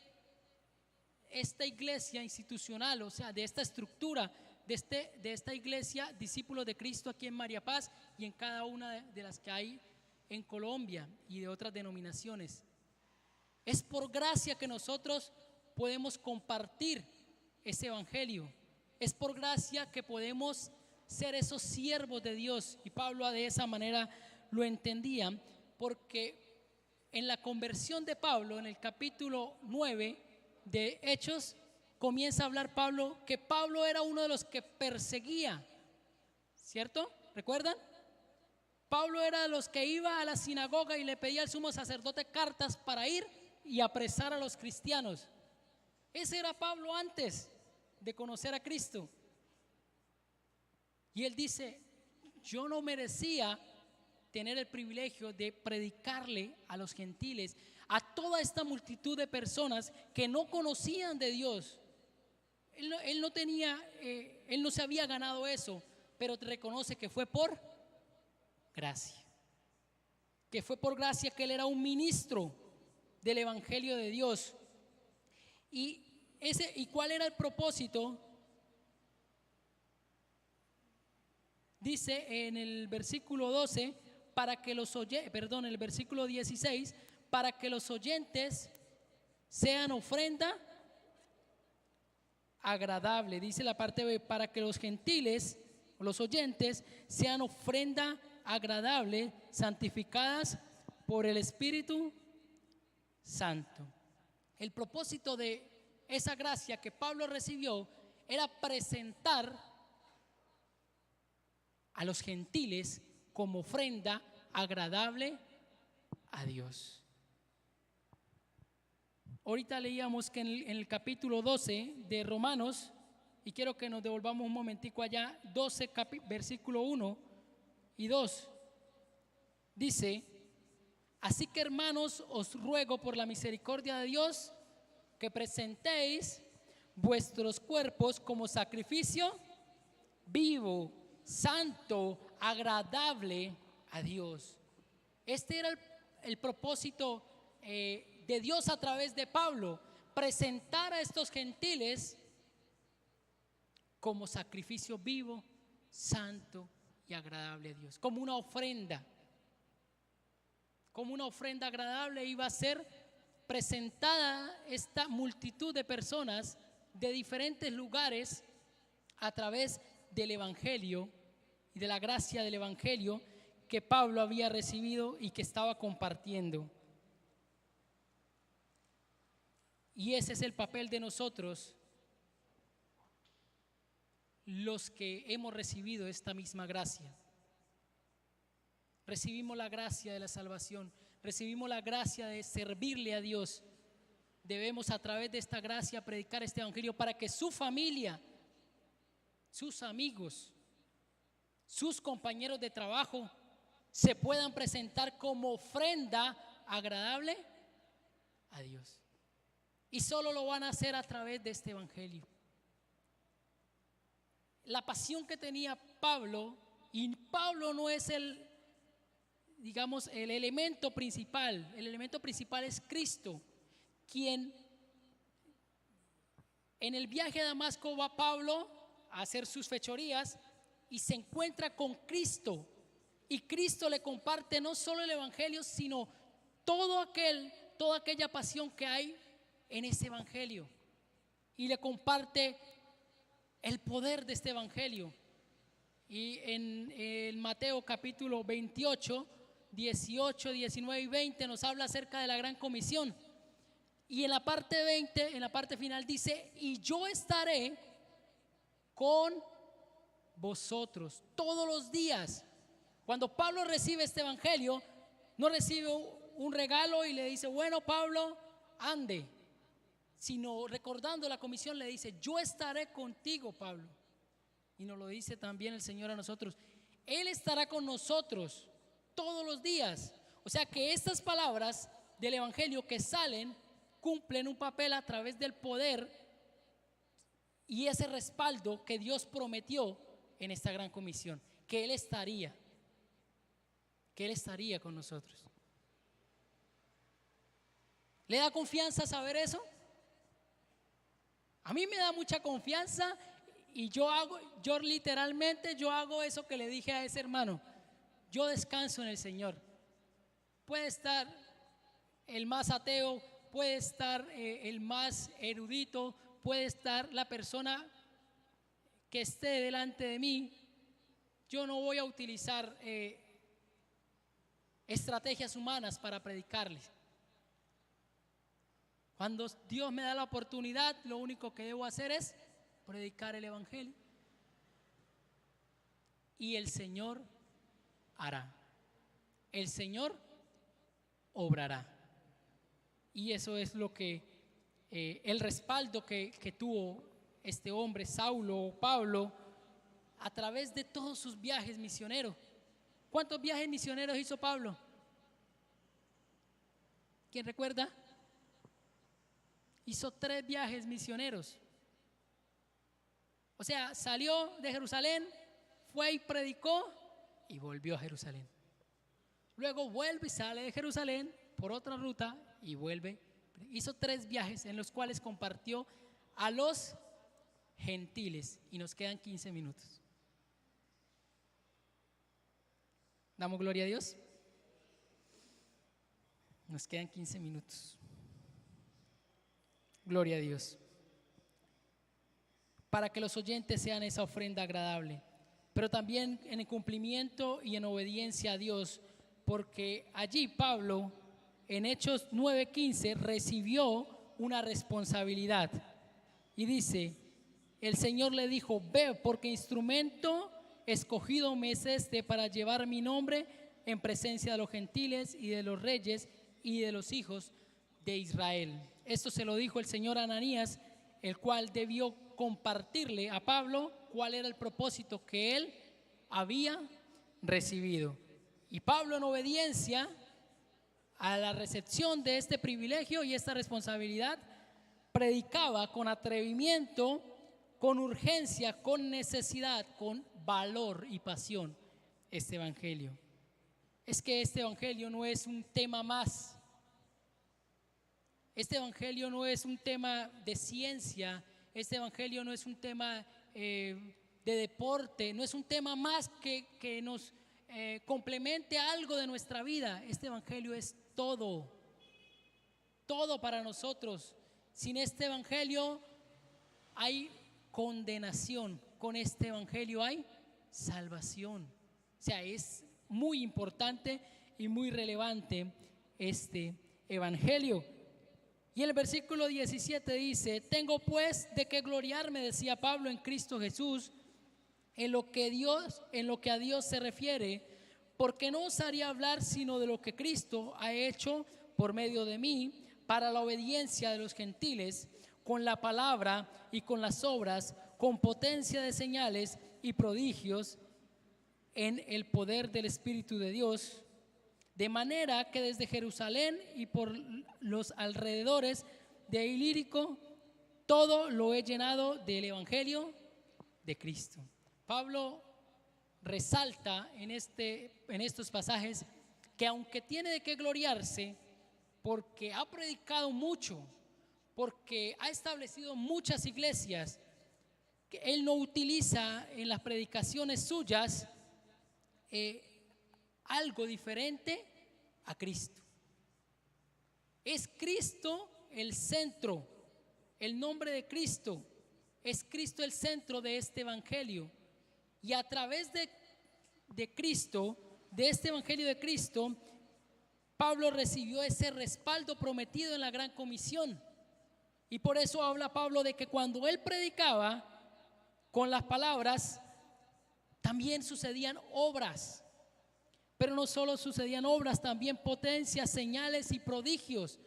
esta iglesia institucional, o sea, de esta estructura, de esta iglesia, discípulos de Cristo aquí en María Paz y en cada una de las que hay en Colombia y de otras denominaciones. Es por gracia que nosotros podemos compartir ese evangelio. Es por gracia que podemos ser esos siervos de Dios. Y Pablo de esa manera lo entendía, porque en la conversión de Pablo, en el capítulo 9 de Hechos, comienza a hablar Pablo que Pablo era uno de los que perseguía, ¿cierto? ¿Recuerdan? Pablo era de los que iba a la sinagoga y le pedía al sumo sacerdote cartas para ir y apresar a los cristianos. Ese era Pablo antes de conocer a Cristo. Y él dice, yo no merecía tener el privilegio de predicarle a los gentiles, a toda esta multitud de personas que no conocían de Dios. Él no se había ganado eso, pero reconoce que fue por gracia, que fue por gracia, que él era un ministro del evangelio de Dios. ¿Y cuál era el propósito? Dice en el versículo 12, el versículo 16, para que los oyentes sean ofrenda agradable. Dice la parte B, para que los gentiles, los oyentes, sean ofrenda agradable, santificadas por el Espíritu Santo. El propósito de esa gracia que Pablo recibió era presentar a los gentiles como ofrenda agradable a Dios. Ahorita leíamos que en el capítulo 12 de Romanos, y quiero que nos devolvamos un momentico allá, 12 versículo 1 y 2, dice, así que hermanos, os ruego por la misericordia de Dios que presentéis vuestros cuerpos como sacrificio vivo, santo, agradable a Dios. Este era el propósito de Dios a través de Pablo, presentar a estos gentiles como sacrificio vivo, santo y agradable a Dios, como una ofrenda agradable. Iba a ser presentada esta multitud de personas de diferentes lugares a través del evangelio y de la gracia del evangelio que Pablo había recibido y que estaba compartiendo. Y ese es el papel de nosotros, los que hemos recibido esta misma gracia. Recibimos la gracia de la salvación, recibimos la gracia de servirle a Dios. Debemos a través de esta gracia predicar este evangelio para que su familia, sus amigos, sus compañeros de trabajo se puedan presentar como ofrenda agradable a Dios. Y solo lo van a hacer a través de este evangelio. La pasión que tenía Pablo, y Pablo no es el elemento principal. El elemento principal es Cristo, quien En el viaje a Damasco va Pablo a hacer sus fechorías y se encuentra con Cristo. Y Cristo le comparte no solo el evangelio, sino toda aquella pasión que hay en ese evangelio. Y le comparte el poder de este evangelio. Y en Mateo capítulo 28, 18, 19 y 20 nos habla acerca de la gran comisión. Y en la parte 20, en la parte final dice: y yo estaré con vosotros todos los días. Cuando Pablo recibe este evangelio, no recibe un regalo y le dice: bueno, Pablo, ande, sino recordando la comisión le dice: yo estaré contigo, Pablo. Y nos lo dice también el Señor a nosotros: Él estará con nosotros todos los días. O sea que estas palabras del evangelio que salen cumplen un papel a través del poder y ese respaldo que Dios prometió en esta gran comisión, que Él estaría con nosotros. ¿Le da confianza saber eso? A mí me da mucha confianza y yo hago eso que le dije a ese hermano. Yo descanso en el Señor. Puede estar el más ateo, puede estar el más erudito, puede estar la persona que esté delante de mí. Yo no voy a utilizar estrategias humanas para predicarles. Cuando Dios me da la oportunidad, lo único que debo hacer es predicar el evangelio. Y el Señor hará. El Señor obrará. Y eso es lo que el respaldo que tuvo este hombre, Saulo o Pablo, a través de todos sus viajes misioneros. ¿Cuántos viajes misioneros hizo Pablo? ¿Quién recuerda? Hizo 3 viajes misioneros. O sea, salió de Jerusalén, fue y predicó y volvió a Jerusalén. Luego vuelve y sale de Jerusalén por otra ruta y vuelve. Hizo 3 viajes en los cuales compartió a los gentiles. Y nos quedan 15 minutos. ¿Damos gloria a Dios? Nos quedan 15 minutos. Gloria a Dios. Para que los oyentes sean esa ofrenda agradable, pero también en el cumplimiento y en obediencia a Dios, porque allí Pablo en Hechos 9:15 recibió una responsabilidad y dice: el Señor le dijo: ve, porque instrumento escogido me es este para llevar mi nombre en presencia de los gentiles y de los reyes y de los hijos de Israel. Esto se lo dijo el Señor a Ananías, el cual debió compartirle a Pablo cuál era el propósito que él había recibido. Y Pablo, en obediencia a la recepción de este privilegio y esta responsabilidad, predicaba con atrevimiento, con urgencia, con necesidad, con valor y pasión este evangelio. Es que este evangelio no es un tema más. Este evangelio no es un tema de ciencia. Este evangelio no es un tema de deporte. No es un tema más que nos complemente algo de nuestra vida. Este evangelio es todo. Todo para nosotros. Sin este evangelio hay condenación. Con este evangelio hay salvación. O sea, es muy importante y muy relevante este evangelio. Y el versículo 17 dice: tengo pues de qué gloriarme, decía Pablo, en Cristo Jesús, en lo que a Dios se refiere, porque no osaría hablar sino de lo que Cristo ha hecho por medio de mí para la obediencia de los gentiles, con la palabra y con las obras, con potencia de señales y prodigios, en el poder del Espíritu de Dios, de manera que desde Jerusalén y por los alrededores de Ilírico todo lo he llenado del evangelio de Cristo. Pablo resalta en estos pasajes que aunque tiene de qué gloriarse porque ha predicado mucho, porque ha establecido muchas iglesias que él no utiliza en las predicaciones suyas algo diferente a Cristo. Es Cristo el centro, el nombre de Cristo, es Cristo el centro de este evangelio. Y a través de Cristo, de este evangelio de Cristo, Pablo recibió ese respaldo prometido en la gran comisión. Y por eso habla Pablo de que cuando él predicaba con las palabras, también sucedían obras. Pero no solo sucedían obras, también potencias, señales y prodigios.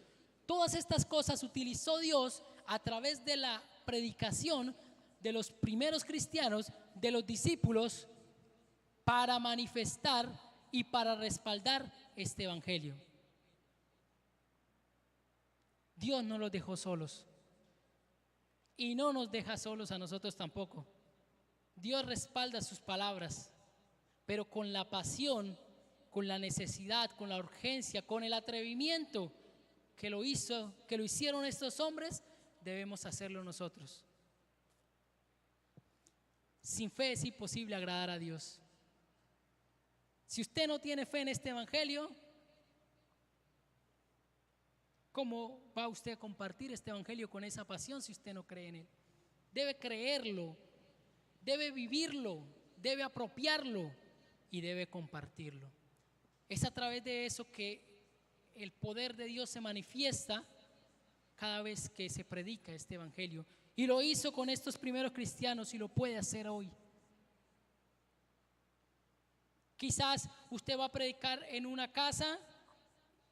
Todas estas cosas utilizó Dios a través de la predicación de los primeros cristianos, de los discípulos, para manifestar y para respaldar este evangelio. Dios no los dejó solos y no nos deja solos a nosotros tampoco. Dios respalda sus palabras, pero con la pasión, con la necesidad, con la urgencia, con el atrevimiento que lo hicieron estos hombres, debemos hacerlo nosotros. Sin fe es imposible agradar a Dios. Si usted no tiene fe en este evangelio, ¿cómo va usted a compartir este evangelio con esa pasión si usted no cree en él? Debe creerlo, debe vivirlo, debe apropiarlo y debe compartirlo. Es a través de eso que el poder de Dios se manifiesta cada vez que se predica este evangelio. Y lo hizo con estos primeros cristianos y lo puede hacer hoy. Quizás usted va a predicar en una casa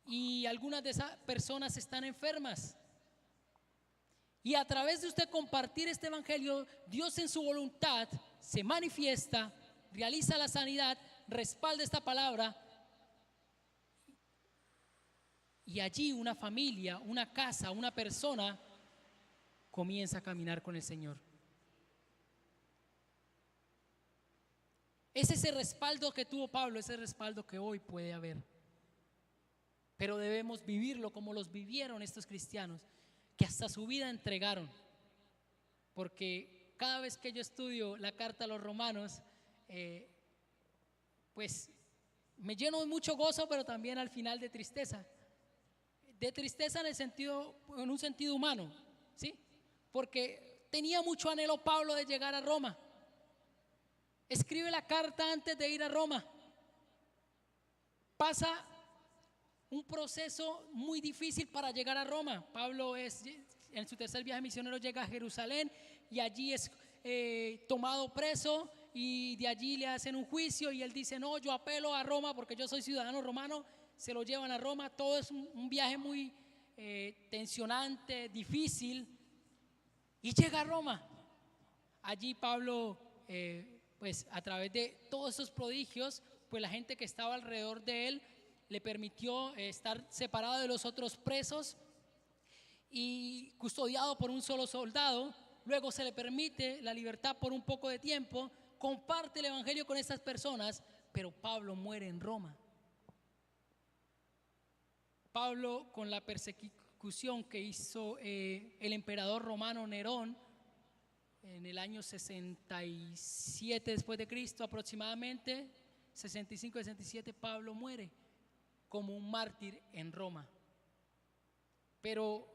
y algunas de esas personas están enfermas. Y a través de usted compartir este evangelio, Dios en su voluntad se manifiesta, realiza la sanidad, respalda esta palabra. Y allí una familia, una casa, una persona comienza a caminar con el Señor. Es ese respaldo que tuvo Pablo, ese respaldo que hoy puede haber. Pero debemos vivirlo como los vivieron estos cristianos, que hasta su vida entregaron. Porque cada vez que yo estudio la carta a los romanos, pues me lleno de mucho gozo, pero también al final de tristeza. De tristeza en un sentido humano, ¿sí? Porque tenía mucho anhelo Pablo de llegar a Roma. Escribe la carta antes de ir a Roma. Pasa un proceso muy difícil para llegar a Roma. Pablo en su tercer viaje misionero llega a Jerusalén y allí es tomado preso y de allí le hacen un juicio y él dice: no, yo apelo a Roma porque yo soy ciudadano romano. Se lo llevan a Roma. Todo es un viaje muy tensionante, difícil, y llega a Roma. Allí Pablo pues a través de todos esos prodigios, pues la gente que estaba alrededor de él le permitió estar separado de los otros presos y custodiado por un solo soldado. Luego se le permite la libertad por un poco de tiempo, comparte el evangelio con estas personas, pero Pablo muere en Roma. Pablo, con la persecución que hizo el emperador romano Nerón en el año 67 después de Cristo aproximadamente, 65-67, Pablo muere como un mártir en Roma. Pero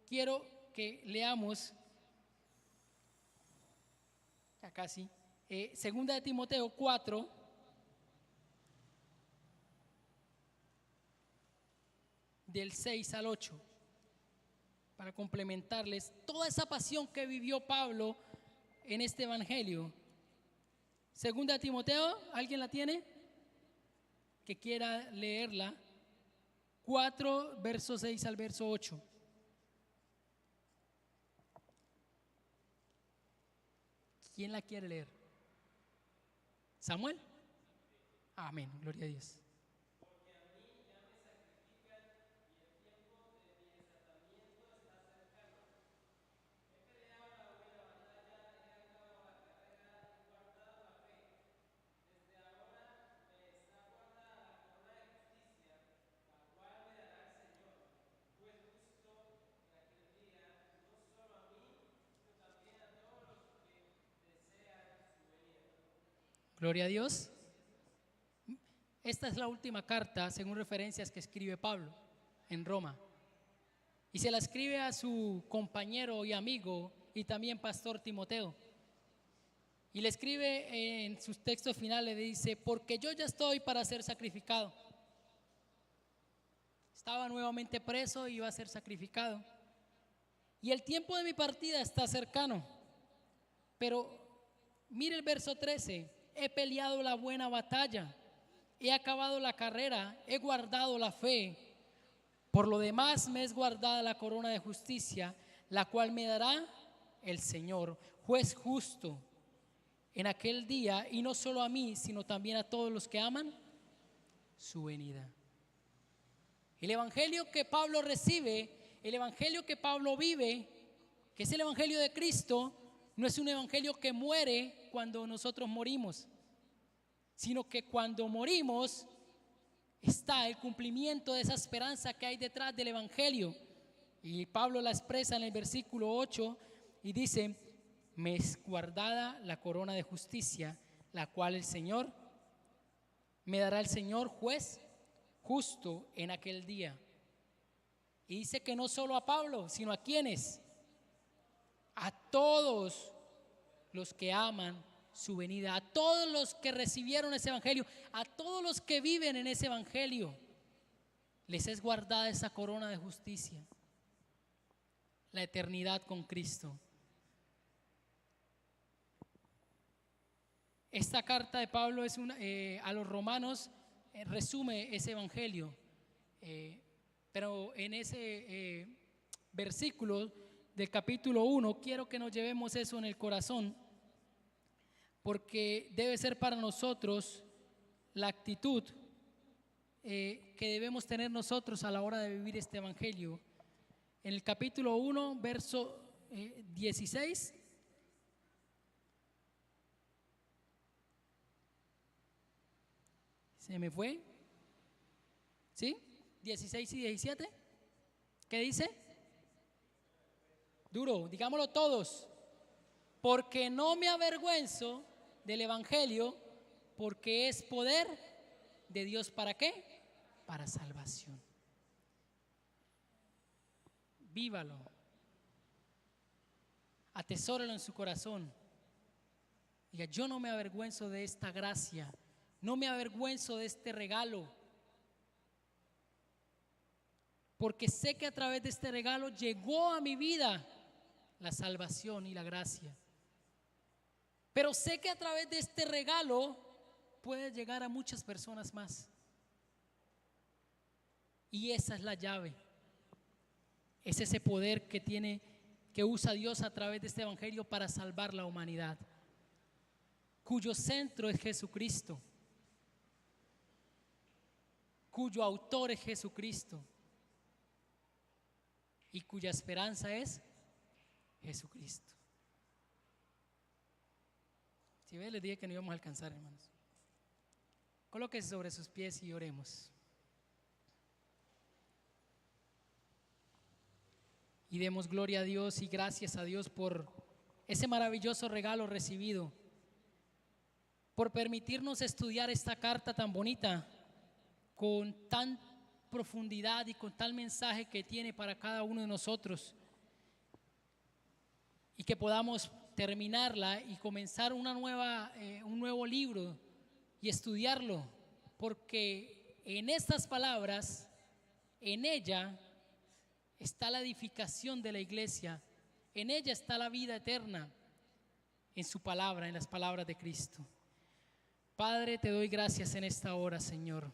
quiero que leamos, ya casi, segunda de Timoteo 4, del 6 al 8, para complementarles toda esa pasión que vivió Pablo en este evangelio. Segunda de Timoteo, ¿alguien la tiene? Que quiera leerla. 4, verso 6 al verso 8. ¿Quién la quiere leer? ¿Samuel? Amén, gloria a Dios. Gloria a Dios. Esta es la última carta, según referencias, que escribe Pablo en Roma. Y se la escribe a su compañero y amigo y también pastor Timoteo. Y le escribe en sus textos finales, le dice: porque yo ya estoy para ser sacrificado. Estaba nuevamente preso y iba a ser sacrificado. Y el tiempo de mi partida está cercano. Pero mire el verso 13: he peleado la buena batalla, he acabado la carrera, he guardado la fe. Por lo demás me es guardada la corona de justicia, la cual me dará el Señor, juez justo, en aquel día, y no solo a mí, sino también a todos los que aman su venida. El evangelio que Pablo recibe, el evangelio que Pablo vive, que es el evangelio de Cristo, no es un evangelio que muere cuando nosotros morimos, sino que cuando morimos está el cumplimiento de esa esperanza que hay detrás del evangelio. Y Pablo la expresa en el versículo 8 y dice: me es guardada la corona de justicia, la cual el Señor me dará, el Señor juez justo en aquel día. Y dice que no solo a Pablo, sino a quienes, a todos los que aman su venida, a todos los que recibieron ese evangelio, a todos los que viven en ese evangelio, les es guardada esa corona de justicia, la eternidad con Cristo. Esta carta de Pablo es a los romanos, resume ese evangelio, pero en ese versículo del capítulo 1 quiero que nos llevemos eso en el corazón, porque debe ser para nosotros la actitud que debemos tener nosotros a la hora de vivir este evangelio. En el capítulo 1, verso 16, ¿se me fue? ¿Sí? 16 y 17. ¿Qué dice? Duro, digámoslo todos. Porque no me avergüenzo del evangelio, porque es poder de Dios. ¿Para qué? Para salvación. Vívalo. Atesóralo en su corazón. Diga: yo no me avergüenzo de esta gracia, no me avergüenzo de este regalo, porque sé que a través de este regalo llegó a mi vida la salvación y la gracia. Pero sé que a través de este regalo puede llegar a muchas personas más. Y esa es la llave. Es ese poder que usa Dios a través de este evangelio para salvar la humanidad, cuyo centro es Jesucristo, cuyo autor es Jesucristo y cuya esperanza es Jesucristo. Si ven, les dije que no íbamos a alcanzar, hermanos. Colóquese sobre sus pies y oremos. Y demos gloria a Dios y gracias a Dios por ese maravilloso regalo recibido, por permitirnos estudiar esta carta tan bonita, con tan profundidad y con tal mensaje que tiene para cada uno de nosotros, y que podamos terminarla y comenzar un nuevo libro y estudiarlo, porque en estas palabras, en ella está la edificación de la iglesia, en ella está la vida eterna, en su palabra, en las palabras de Cristo. Padre, te doy gracias en esta hora, Señor.